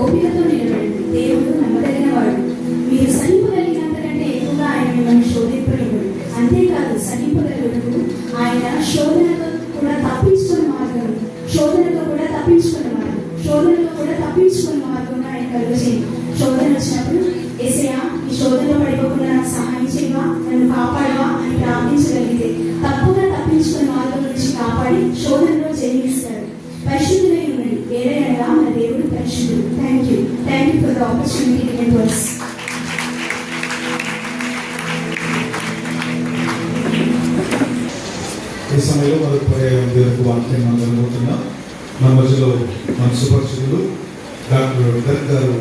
ఓపికతో నిలబడండి. దేవుడు నమ్మదగిన వాడు. మీరు సహింపగలిగినంతకంటే ఎక్కువగా ఆయన మిమ్మల్ని శోధింపనివ్వడు. అంతేకాదు, సహింపగలుగుతూ ఆయన శోధనతో కూడా తప్పించుకున్న మార్గం ఆయన కలుగజేయండి. శోధన వచ్చినప్పుడు యేసయ్యా, ఈ శోధనలో పడిపోకుండా నాకు సహాయం చేయవా, నన్ను కాపాడవా అని ప్రార్థించగలిగితే తప్పుగా తప్పించుకున్న మార్గం నుంచి కాపాడి శోధనలో జయించాడు. పరిశుద్ధులై ఉండండి, ఏదైనా మన దేవుడు పరిశుద్ధుడు. Thank you for the opportunity given to us. ఈ సమయంలో మరొక పర్యాయం దేవునికి వాక్యం అందరూ మన మధ్యలో మన సుపరిచితులు డాక్టర్ దత్ గారు